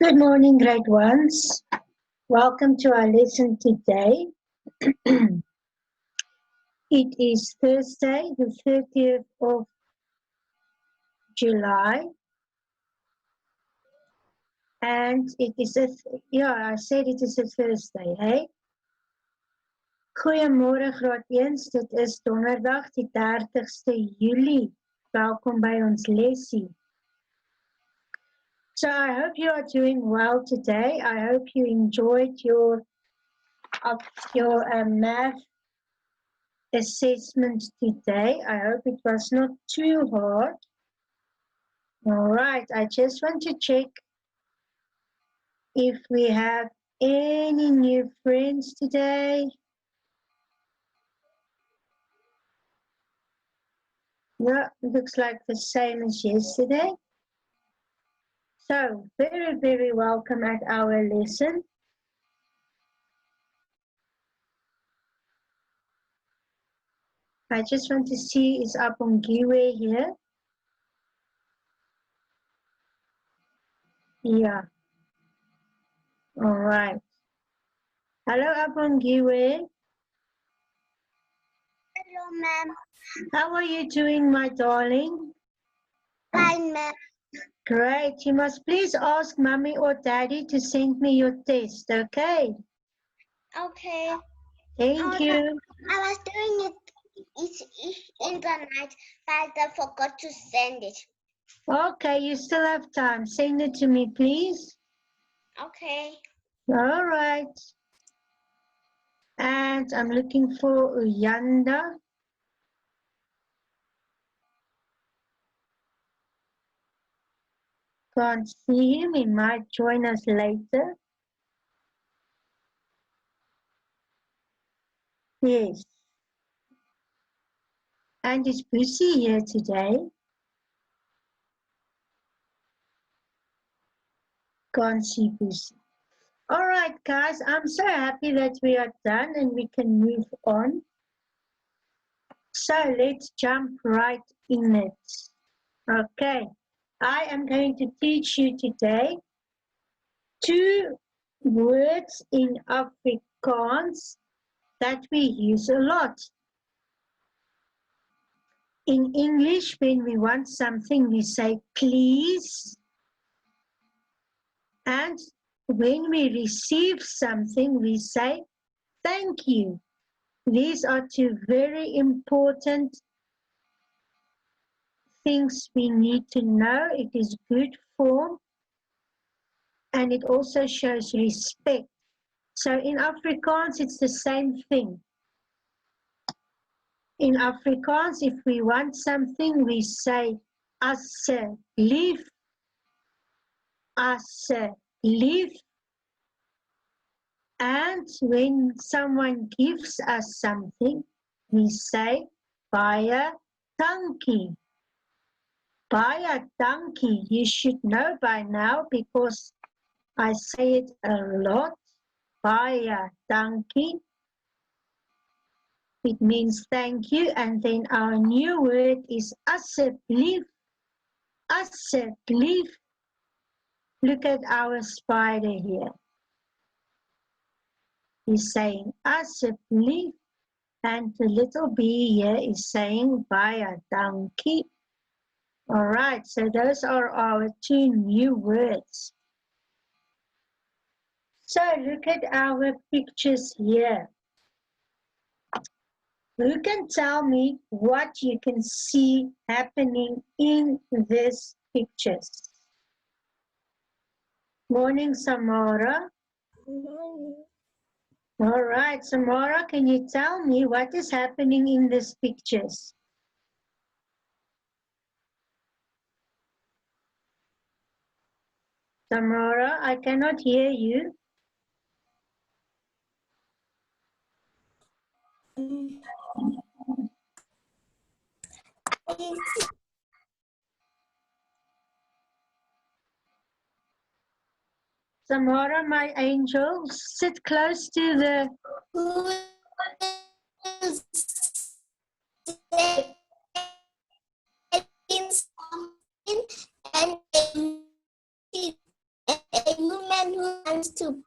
Good morning, grade ones. Welcome to our lesson today. It is Thursday, the 30th of July. And it is I said it is a Thursday, hey? Goeiemôre graad 1, dit is donderdag die 30ste Julie. Welkom by ons lesie. So I hope you are doing well today. I hope you enjoyed your math assessment today. I hope it was not too hard. All right, I just want to check if we have any new friends today. No, looks like the same as yesterday. So, very, very welcome at our lesson. I just want to see, is Apongwe here? Yeah. All right. Hello, Apongwe. Hello, ma'am. How are you doing, my darling? Fine, ma'am. Great. You must please ask mommy or daddy to send me your test, okay? Okay. Thank you. I was doing it in the night, but I forgot to send it. Okay, you still have time. Send it to me, please. Okay. All right. And I'm looking for Uyanda. Can't see him. He might join us later. Yes. And is Pussy here today? Can't see Pussy. All right, guys. I'm so happy that we are done and we can move on. So let's jump right in it. Okay. I am going to teach you today 2 words in Afrikaans that we use a lot. In English, when we want something, we say please. And when we receive something, we say thank you. These are 2 very important things we need to know. It is good form. And it also shows respect. So in Afrikaans, it's the same thing. In Afrikaans, if we want something, we say asseblief, asseblief. And when someone gives us something, we say baie dankie. Baie dankie. You should know by now because I say it a lot. Baie dankie. It means thank you. And then our new word is asseblief. Asseblief. Look at our spider here. He's saying asseblief. And the little bee here is saying baie dankie. All right, so those are our 2 new words. So look at our pictures here. Who can tell me what you can see happening in these pictures? Morning, Samara. All right, Samara, can you tell me what is happening in these pictures? Samara, I cannot hear you. Samara, my angel, sit close to the... And soup.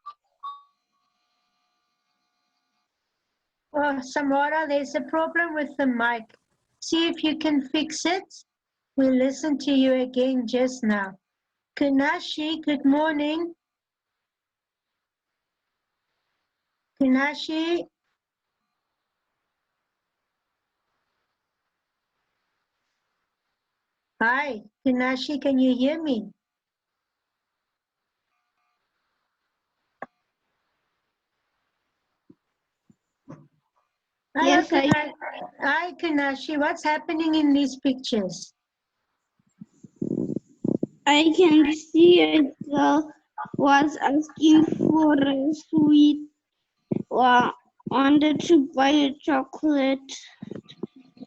Oh, Samara, there's a problem with the mic. See if you can fix it. We'll listen to you again just now. Kunashi, good morning. Kunashi. Hi, Kunashi, can you hear me? Yes, Hi, Kunashi. What's happening in these pictures? I can see a girl was asking for a sweet or wanted to buy a chocolate.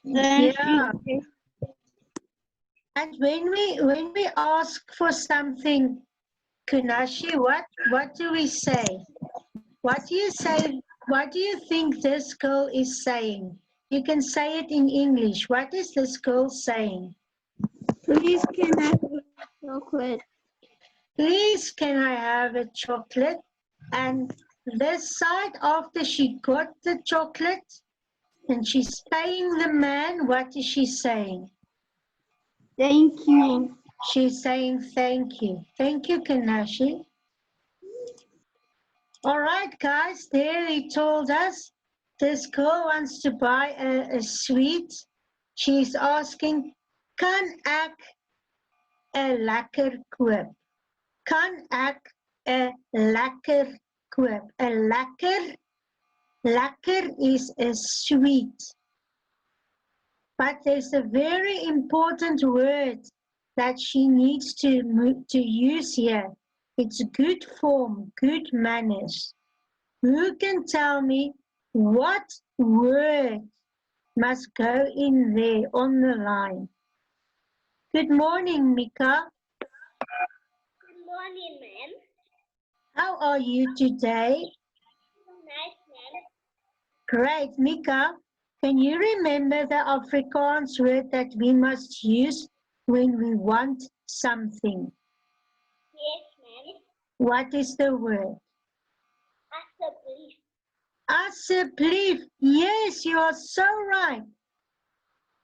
Then Yeah. And when we ask for something, Kunashi, what do we say? What do you say? What do you think this girl is saying? You can say it in English. What is this girl saying? Please can I have a chocolate? Please, can I have a chocolate? And this side, after she got the chocolate and she's paying the man, what is she saying? Thank you. She's saying thank you. Thank you, Kanashi. All right, guys, there he told us this girl wants to buy a sweet. She's asking, kan ek 'n lekker koop? Kan ek 'n lekker koop? 'n lekker is a sweet. But there's a very important word that she needs to use here. It's good form, good manners. Who can tell me what word must go in there on the line? Good morning, Mika. Good morning, ma'am. How are you today? Nice, ma'am. Great, Mika. Can you remember the Afrikaans word that we must use when we want something? Yes, ma'am. What is the word? Asseblief. Asseblief. Yes, you are so right.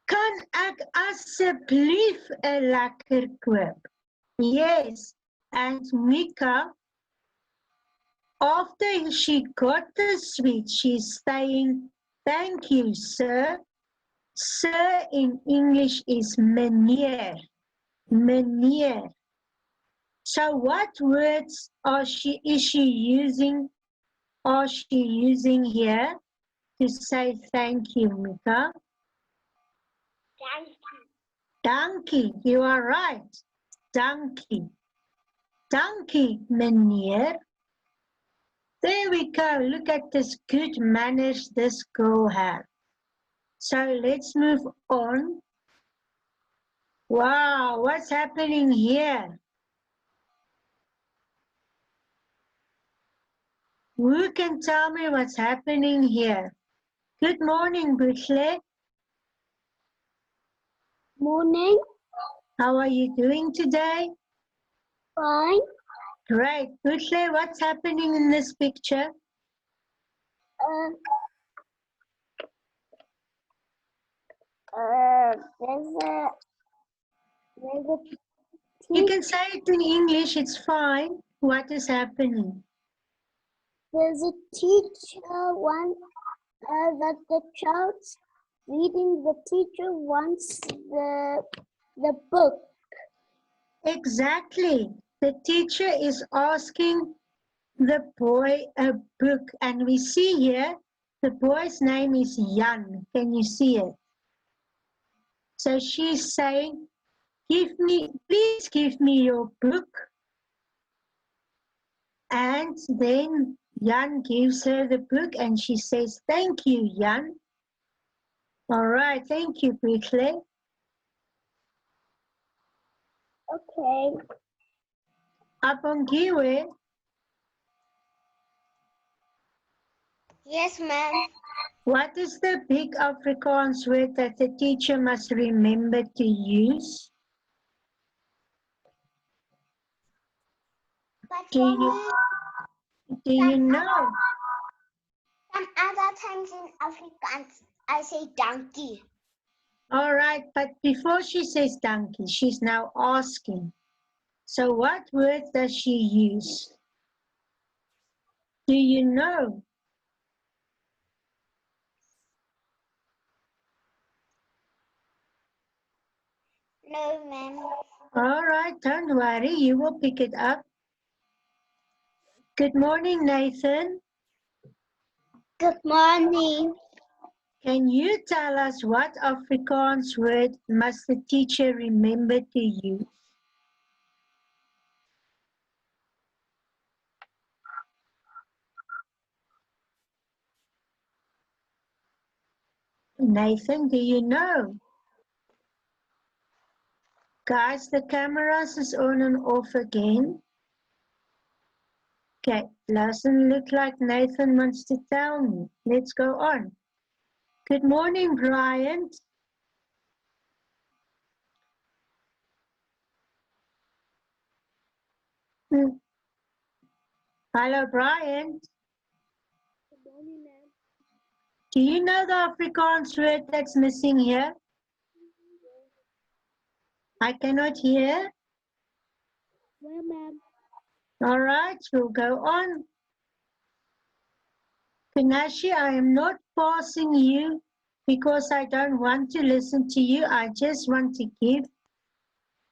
Kan ek asseblief 'n lekker koop? Yes, and Mika, after she got the sweet, she's saying, thank you, sir. Sir in English is meneer. Meneer. So what words is she using here to say thank you, Mika? Dankie. Dankie, you are right. Dankie. Dankie, meneer. There we go. Look at this good manners this girl has. So let's move on. Wow, what's happening here? Who can tell me what's happening here? Good morning, Bushle. Morning. How are you doing today? Fine. Great. Bushle, what's happening in this picture? You can say it in English, it's fine. What is happening? There's a teacher that the child's reading. The teacher wants the book. Exactly. The teacher is asking the boy a book, and we see here the boy's name is Jan. Can you see it? So she's saying, please give me your book. And then Jan gives her the book and she says, thank you, Jan. All right, thank you, Bridley. Okay. Abongiwe, Yes, ma'am. what is the big Afrikaans word that the teacher must remember to use? But Do you, do you know? Some other times in Afrikaans, I say dankie. All right, but before she says dankie, she's now asking. So what word does she use? Do you know? No, ma'am. All right, don't worry, you will pick it up. Good morning, Nathan. Good morning. Can you tell us what Afrikaans word must the teacher remember to use? Nathan, do you know? Guys, the cameras is on and off again. Okay, doesn't look like Nathan wants to tell me. Let's go on. Good morning, Bryant. Hello, Bryant. Good morning, ma'am. Do you know the Afrikaans word that's missing here? I cannot hear. Well, ma'am. All right, we'll go on. Pinashi, I am not forcing you because I don't want to listen to you. I just want to give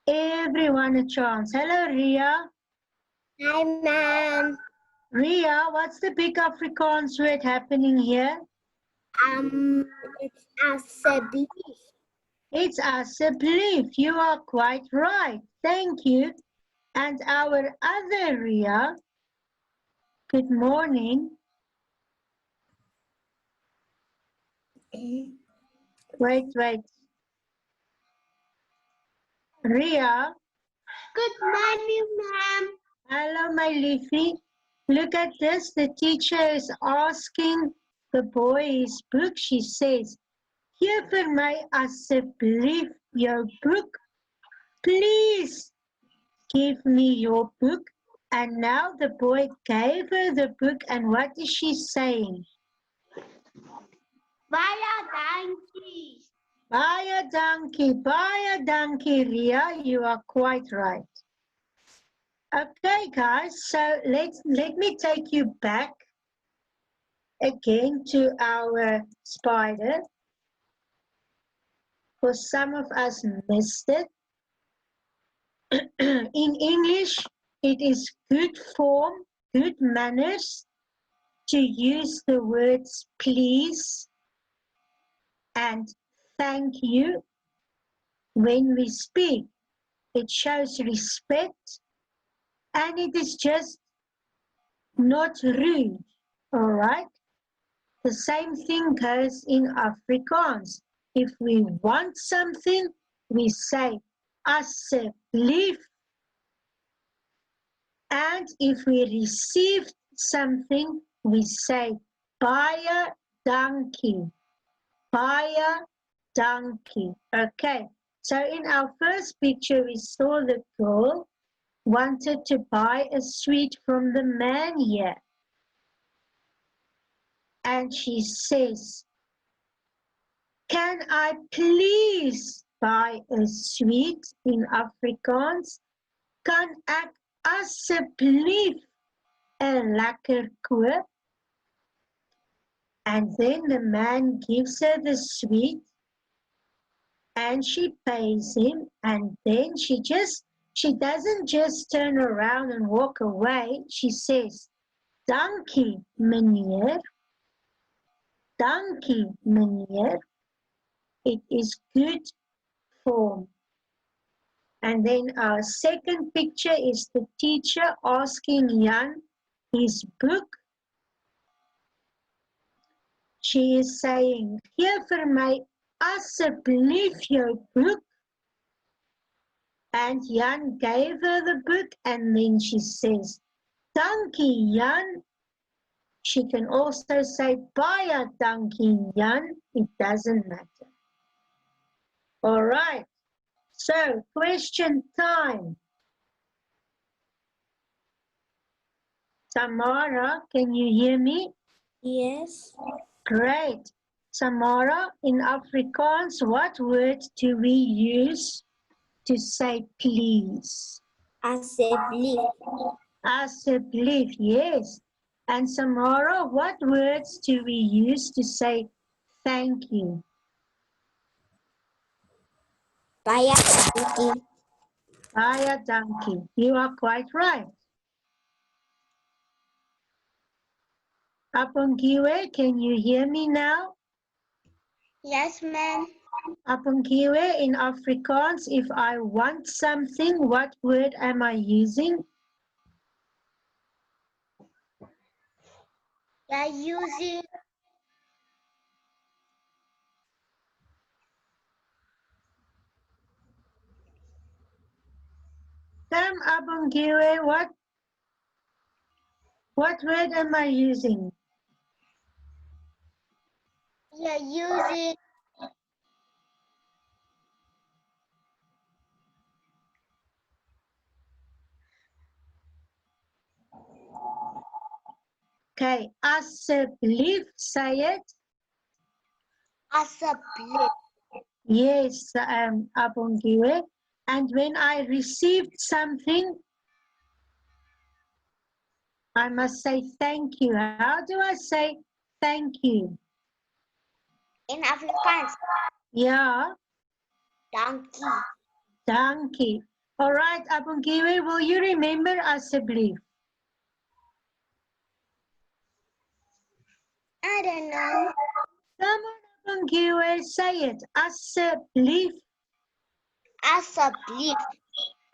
everyone a chance. Hello, Ria. Hi, ma'am. Ria, what's the big Afrikaans word happening here? It's Asseblief. It's Asseblief. You are quite right. Thank you. And our other Ria, good morning. Wait. Ria. Good morning, ma'am. Hello, my Leafy. Look at this. The teacher is asking the boy his book. She says, "Hier vir my asseblief jou book. Please give me your book." And now the boy gave her the book, and what is she saying? Baie dankie. Baie dankie, Ria. You are quite right. Okay, guys, so let me take you back again to our spider. For some of us missed it. In English, it is good form, good manners to use the words please and thank you when we speak. It shows respect and it is just not rude, all right? The same thing goes in Afrikaans. If we want something, we say asseblief. And if we receive something, we say baie dankie. Baie dankie. Okay, so in our first picture, we saw the girl wanted to buy a sweet from the man here. And she says, "Can I please buy a sweet?" In Afrikaans? Kan ek asseblief 'n lekker koop? And then the man gives her the sweet and she pays him, and then she doesn't just turn around and walk away. She says, "Dankie, meneer. Dankie, meneer." It is good form. And then our second picture is the teacher asking Jan his book. She is saying, "Gee vir my asseblief jou boek." And Jan gave her the book, and then she says, "Dankie, Jan." She can also say, "Baie dankie, Jan." It doesn't matter. All right. So, question time. Samara, can you hear me? Yes. Great. Samara, in Afrikaans, what word do we use to say please? Asseblief. Asseblief, yes. And Samara, what words do we use to say thank you? Baie dankie. Baie dankie. You are quite right. Apongiwe, can you hear me now? Yes, ma'am. Apongiwe, in Afrikaans, if I want something, what word am I using? You're using Come, Apongiwe, what word am I using? Okay, asseblief, say it. asseblief. Yes, Apongiwe. And when I received something, I must say thank you. How do I say thank you? In Afrikaans, Yeah, dankie. dankie. All right, Apongiwe, will you remember asseblief? I don't know. Come on, Apongiwe, say it. Asseblief. Asseblief.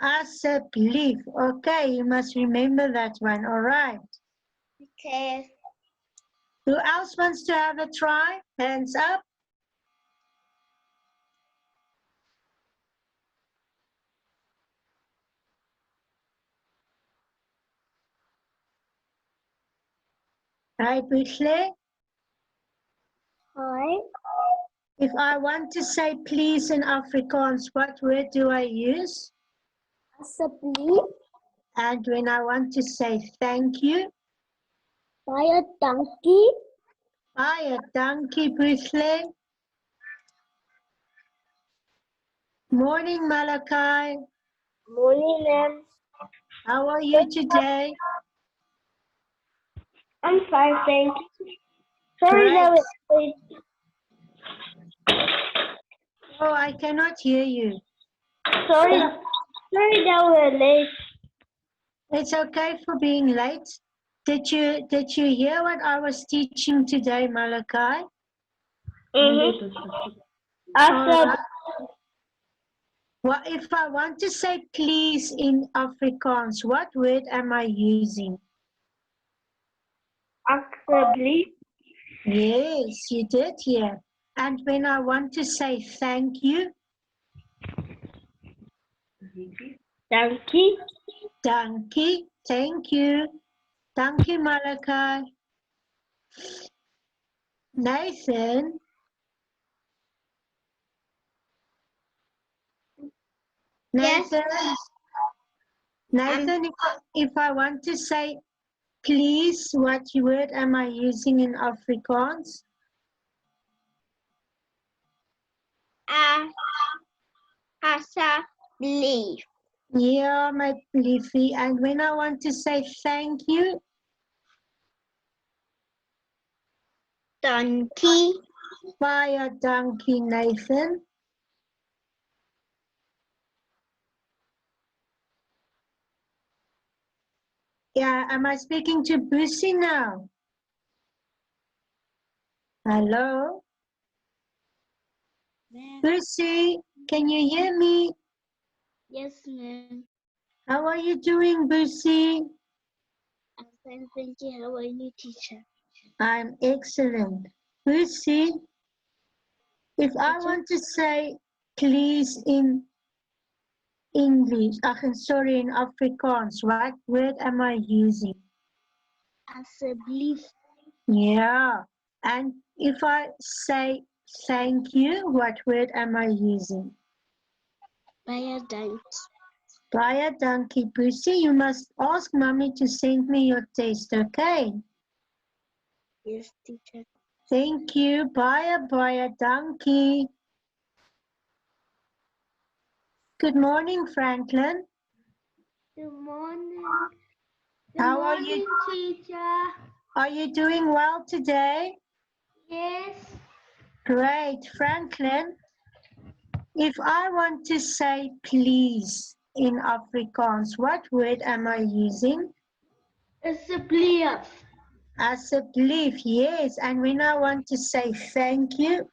Asseblief. Okay, you must remember that one. All right. Okay. Who else wants to have a try? Hands up. Hi, Bushle. Hi. If I want to say please in Afrikaans, what word do I use? Asseblief. And when I want to say thank you, Baie dankie. baie dankie, Bushle. Morning, Malachi. Morning, ma'am. How are you today? I'm fine, thank you. Sorry Great. that we're late. Oh, I cannot hear you. Sorry that we're late. It's okay for being late. Did you hear what I was teaching today, Malachi? Alright. Well, if I want to say please in Afrikaans, what word am I using? Asseblief. Yes, you did hear. And when I want to say thank you, Dankie. dankie, thank you. Thank you, Malachi. Nathan. Yes. Nathan, if I want to say please, what word am I using in Afrikaans? Asseblief. Yeah, my liefie. And when I want to say thank you, Dankie. baie dankie, Nathan. Yeah, am I speaking to Bussy now? Hello? Bussy, can you hear me? Yes, ma'am. How are you doing, Bussy? I'm fine, thank you. How are you, teacher? I'm excellent. Bussy, if I want to say please in English, sorry, in Afrikaans, what word am I using? Asseblief. Yeah, and if I say thank you, what word am I using? Baie dankie. Baie dankie, Pussy. You must ask Mommy to send me your test, okay? Yes, teacher. Thank you. Baie dankie. Good morning, Franklin. Good morning. How are you? Teacher? Are you doing well today? Yes. Great. Franklin, if I want to say please in Afrikaans, what word am I using? Asseblief. Asseblief, yes. And when I want to say thank you,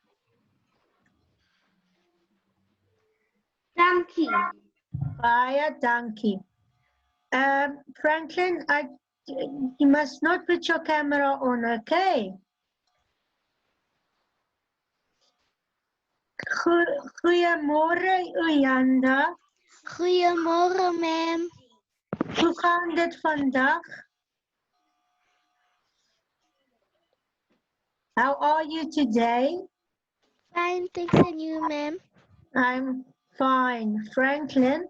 Dankie. baie dankie. Franklin, you must not put your camera on, okay? Goeiemôre, Uyanda. Goeiemorgen, ma'am. Hoe gaan dit vandag? How are you today? Fine, thanks, and you, ma'am? I'm fine. Franklin,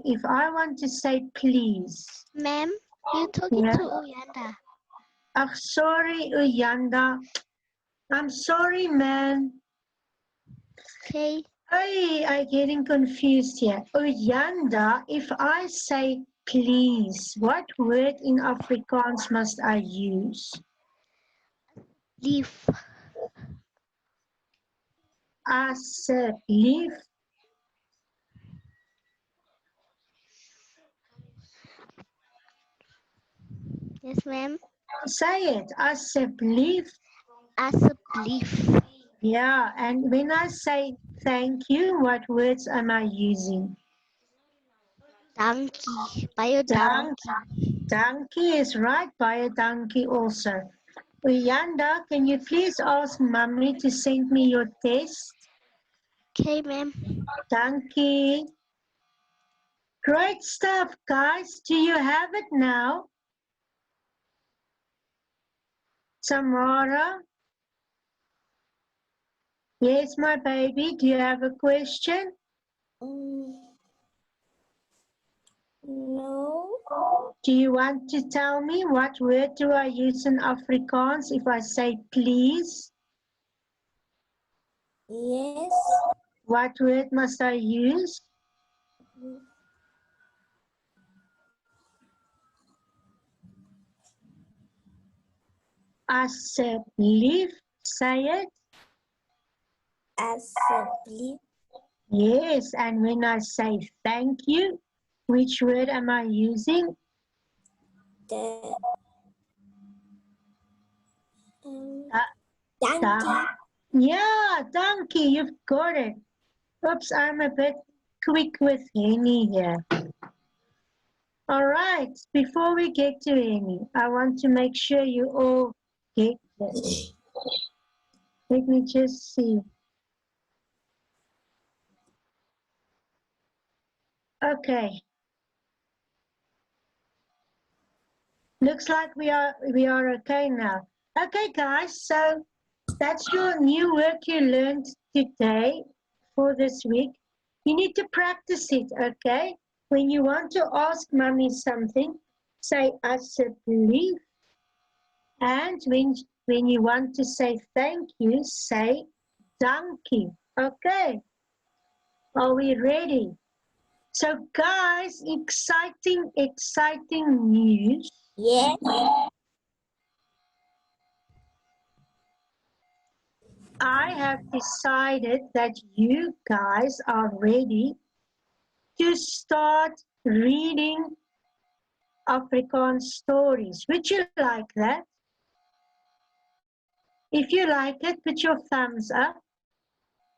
if I want to say please. Ma'am, you're talking Yeah. to Uyanda. Oh, sorry, Uyanda. I'm sorry, man. Okay. I'm getting confused here. Uyanda, if I say please, what word in Afrikaans must I use? Lief. Asseblief. Yes, ma'am. Say it. Asseblief. Asseblief. Yeah, and when I say thank you, what words am I using? Dankie. Baie dankie. Dankie is right. Baie dankie also. Uyanda, can you please ask Mommy to send me your test? Okay, ma'am. Dankie. Great stuff, guys. Do you have it now? Samara? Yes, my baby. Do you have a question? No. Do you want to tell me what word do I use in Afrikaans if I say please? Yes. What word must I use? Asseblief. Say it. Asseblief. Yes, and when I say thank you, which word am I using? Dankie. Yeah, Dankie, you've got it. Oops, I'm a bit quick with Henny here. All right, before we get to Henny, I want to make sure you all get this. Let me just see. Okay. Looks like we are okay now. Okay, guys, so that's your new work you learned today for this week. You need to practice it, okay? When you want to ask Mommy something, say Asseblief. And when you want to say thank you, say Dankie. Okay. Are we ready? So guys, exciting news. Yes. I have decided that you guys are ready to start reading Afrikaans stories. Would you like that? If you like it, put your thumbs up.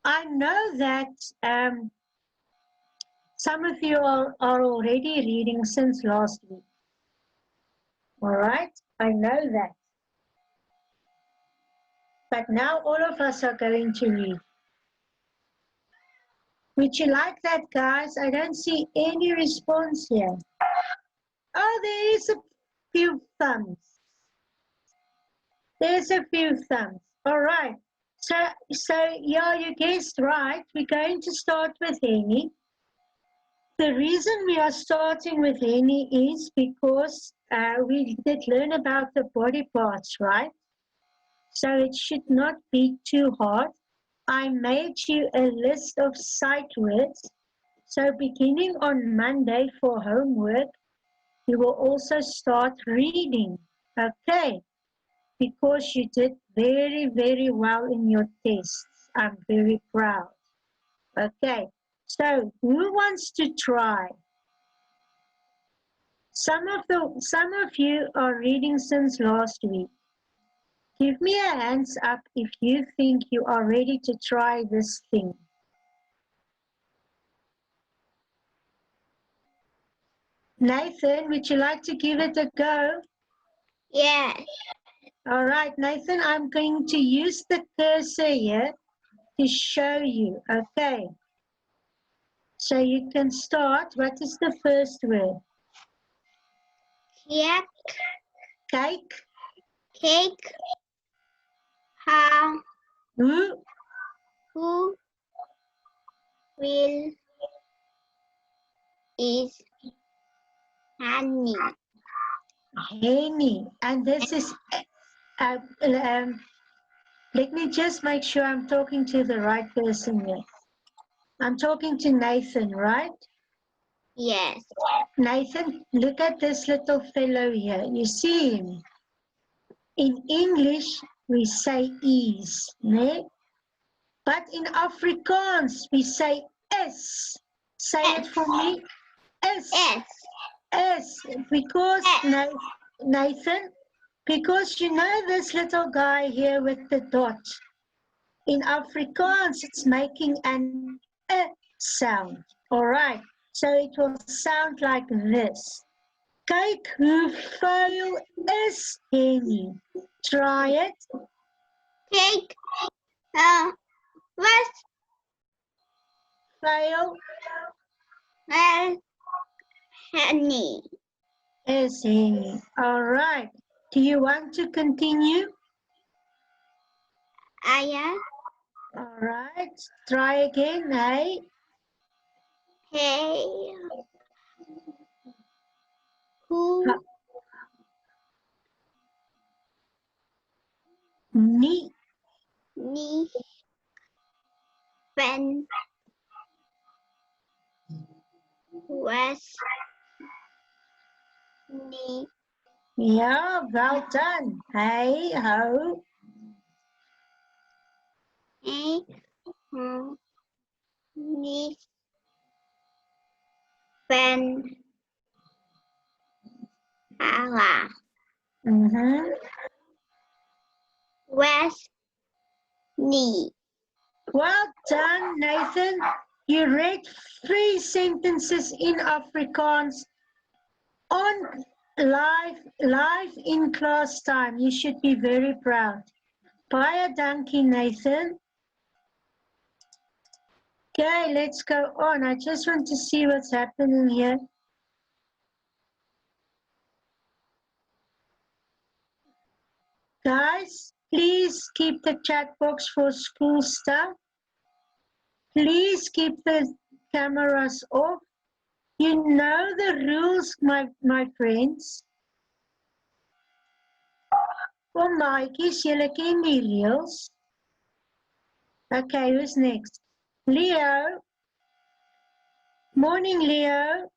I know that some of you are already reading since last week. All right, I know that. But now all of us are going to read. Would you like that, guys? I don't see any response here. Oh, there is a few thumbs. There's a few thumbs. All right. So yeah, you guessed right. We're going to start with Henny. The reason we are starting with Henny is because we did learn about the body parts, right? So it should not be too hard. I made you a list of sight words. So beginning on Monday for homework, you will also start reading, okay? Because you did very, very well in your tests. I'm very proud. Okay, so who wants to try? Some of you are reading since last week. Give me a hands up if you think you are ready to try this thing. Nathan, would you like to give it a go? Yes. All right, Nathan, I'm going to use the cursor here to show you, okay? So you can start. What is the first word? Cake. Cake. Cake. How? Who? Who will is honey? Henny. And this is, let me just make sure I'm talking to the right person here. I'm talking to Nathan, right? Yes. Nathan, look at this little fellow here. You see him? In English, we say is, né? But in Afrikaans, we say is. Say it for me. Is. S. Is. Because, Nathan, because you know this little guy here with the dot. In Afrikaans, it's making an sound. All right. So it will sound like this. Kyk hoe vuil is Henny. Try it. Cake. What? Vuil Honey. is Henny. All right. Do you want to continue? Aya. All right. Try again. Hey. Hey. Who Nie. me when was me Yeah, well done. Hey, ho. me me when Allah was me. Well done, Nathan. You read 3 sentences in Afrikaans on live in class time. You should be very proud. Baie dankie, Nathan. Okay, let's go on. I just want to see what's happening here. Guys, please keep the chat box for school stuff. Please keep the cameras off. You know the rules, my friends. Kom maatjies, julle ken die reels. Okay, who's next? Leo. Morning, Leo.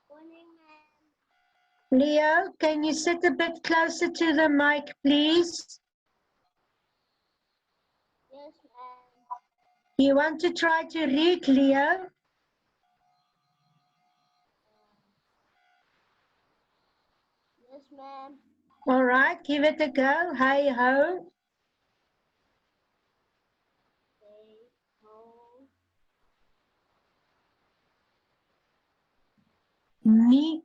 Morning, ma'am. Leo, can you sit a bit closer to the mic, please? Yes, ma'am. You want to try to read, Leo? Yes, ma'am. All right, give it a go. Hey ho. Hey, ho. Nie.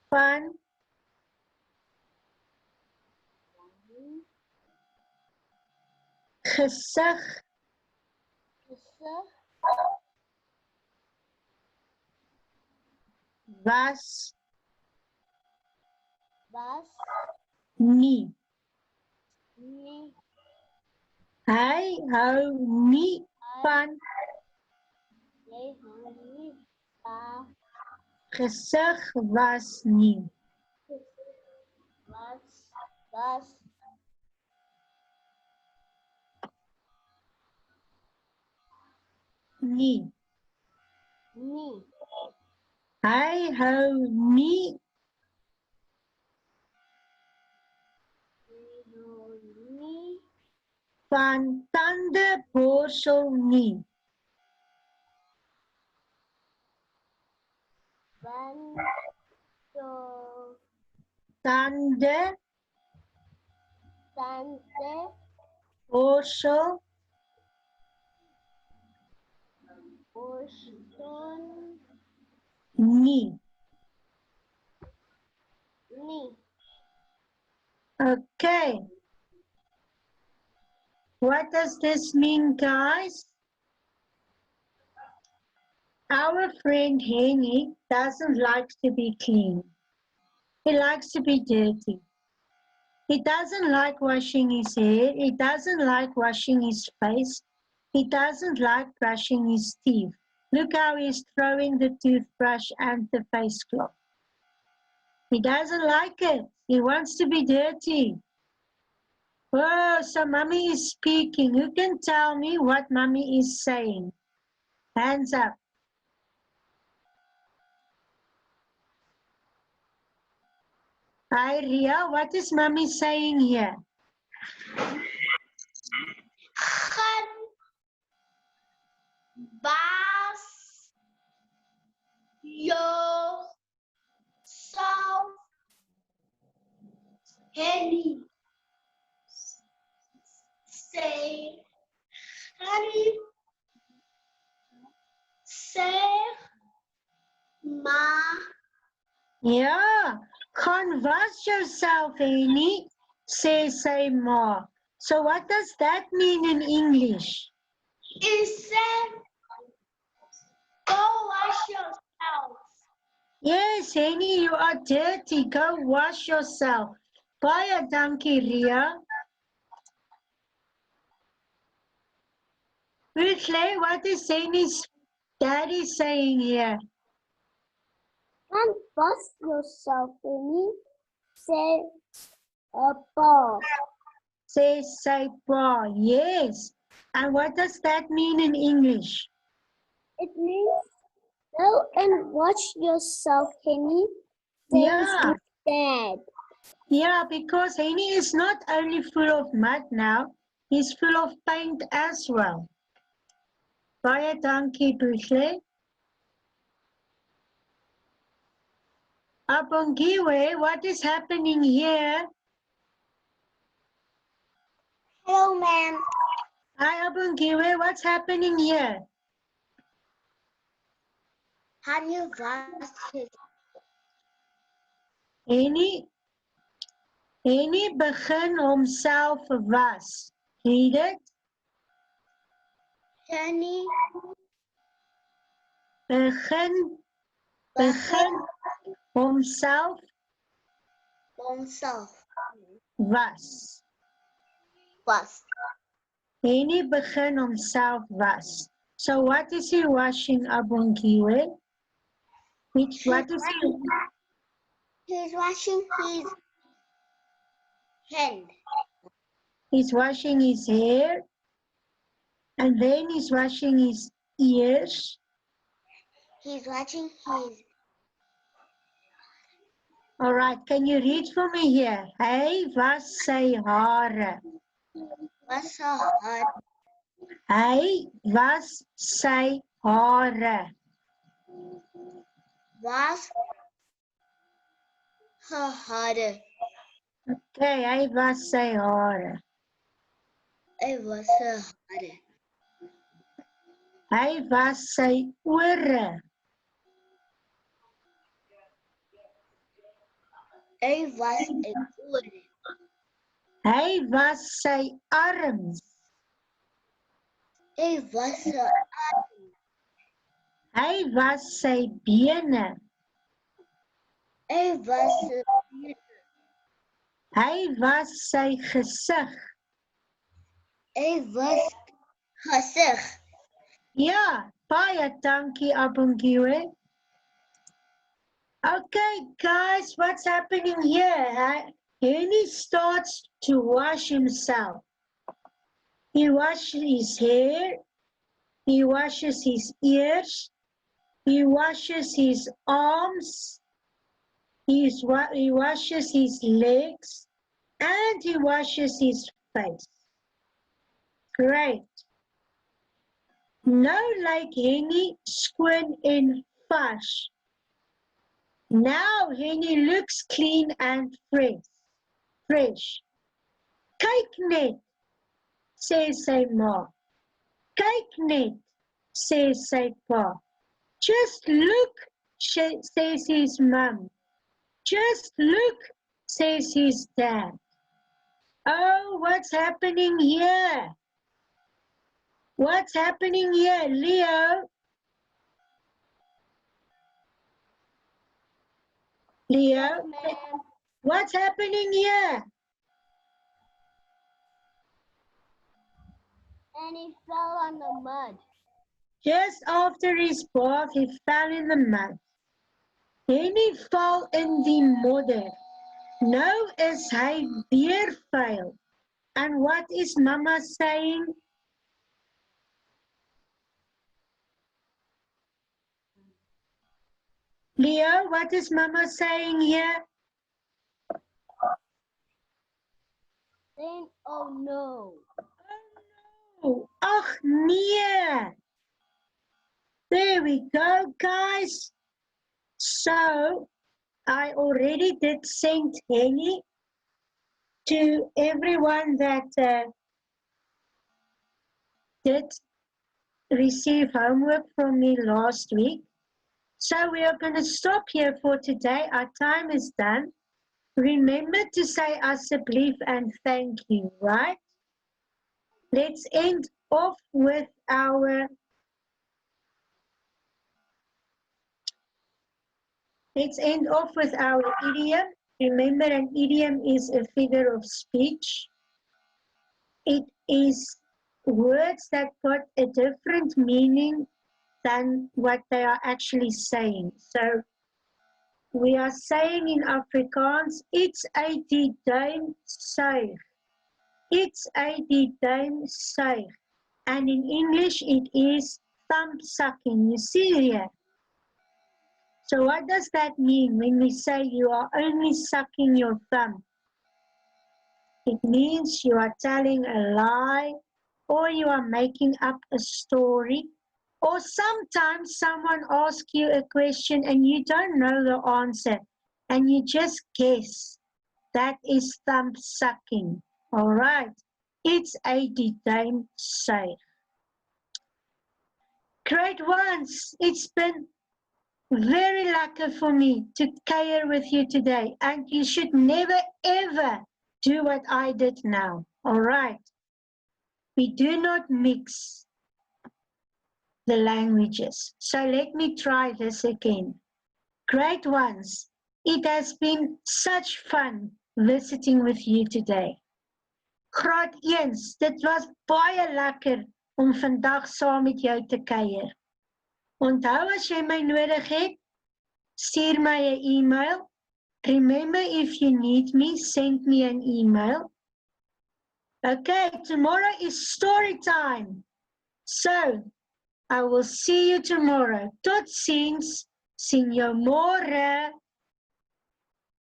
Van. Gesig. Was. Was nie. nie. Hy hou nie van Jy hou nie van gesig was nie. was Nie. nie. Hy hou nie Jy hou nie van tandeborsel nie. van so Tandeborsel tante Boston nie. nie. Okay. What does this mean, guys? Our friend Henny doesn't like to be clean. He likes to be dirty. He doesn't like washing his hair. He doesn't like washing his face. He doesn't like brushing his teeth. Look how he's throwing the toothbrush and the face cloth. He doesn't like it. He wants to be dirty. Oh, so mommy is speaking. Who can tell me what mommy is saying? Hands up. Hi, Ria. What is mommy saying here? Gaan was yourself Henny say Henny say ma Yeah, gaan was yourself, Henny, says say ma. So what does that mean in English? is said go wash yourself. Yes, Henny, you are dirty. Go wash yourself. Baie dankie, Ria. Rutley, what is Henny's daddy saying here? And wash yourself, Henny say pa. Says say pa. Yes. And what does that mean in English? It means go and wash yourself, Henny. Says Yeah. his dad. Yeah, because Henny is not only full of mud now, he's full of paint as well. Baie dankie, Bushle. Abongiwe, what is happening here? Hello, ma'am. Hi, Abongiwe, what's happening here? Have you washed his Henny begin homself was. Read it. Henny? Begin homself was. Henny begin homself was. So what is he washing, Abongiwe? What is he? He's washing his hand. He's washing his hair, and then he's washing his ears. He's washing his. All right, can you read for me here? Hy was sy hare. Was her heart. Hy was sy hare. Was her heart. Okay, hy was sy hare. It was her heart. Hy was sy ore. It was a good. Hy was sy arms. It was her arm. Hy was sy bene. It was her feet. Hy was sy gesig. Hy was gesig. Ja, baie dankie, Abongiwe. Okay, guys, what's happening here? Henny starts to wash himself. He washes his hair. He washes his ears. He washes his arms. He washes his legs. And he washes his face. Great. Nou lyk Henny skoon en vars. Now Henny looks clean and fresh. Kyk net, sê sy ma. Kyk net, sê sy pa. Just look, says his mum. Just look, says his dad. Oh, what's happening here? What's happening here, Leo? Leo, what's happening here? And he fell on the mud. Just after his bath, he fell in the mud. Then he fell in the modder. Nou is hy weer vuil. And what is Mama saying? Leo, what is Mama saying here? Then, oh no. Oh, ach nee. There we go, guys. So, I already did send Henny to everyone that did receive homework from me last week. So we are going to stop here for today. Our time is done. Remember to say Asseblief and thank you, right? Let's end off with our idiom. Remember, an idiom is a figure of speech. It is words that got a different meaning than what they are actually saying. So we are saying in Afrikaans, it's a die duim suig. It's a die duim suig. And in English, it is thumb sucking. You see here? So what does that mean when we say you are only sucking your thumb? It means you are telling a lie, or you are making up a story, or sometimes someone asks you a question and you don't know the answer and you just guess. That is thumb sucking. All right. It's a die duim suig. Great ones. It's been very lucky for me to kuier with you today, and you should never ever do what I did now. All right. We do not mix the languages. So let me try this again. Great ones, it has been such fun visiting with you today. Graad 1, dit was baie lekker om vandag saam met jou te kuier. Onthou as jy my nodig het, stuur my 'n e-mail. Remember, if you need me, send me an email. Okay, tomorrow is story time. So, I will see you tomorrow. Tot ziens. Sien jou môre.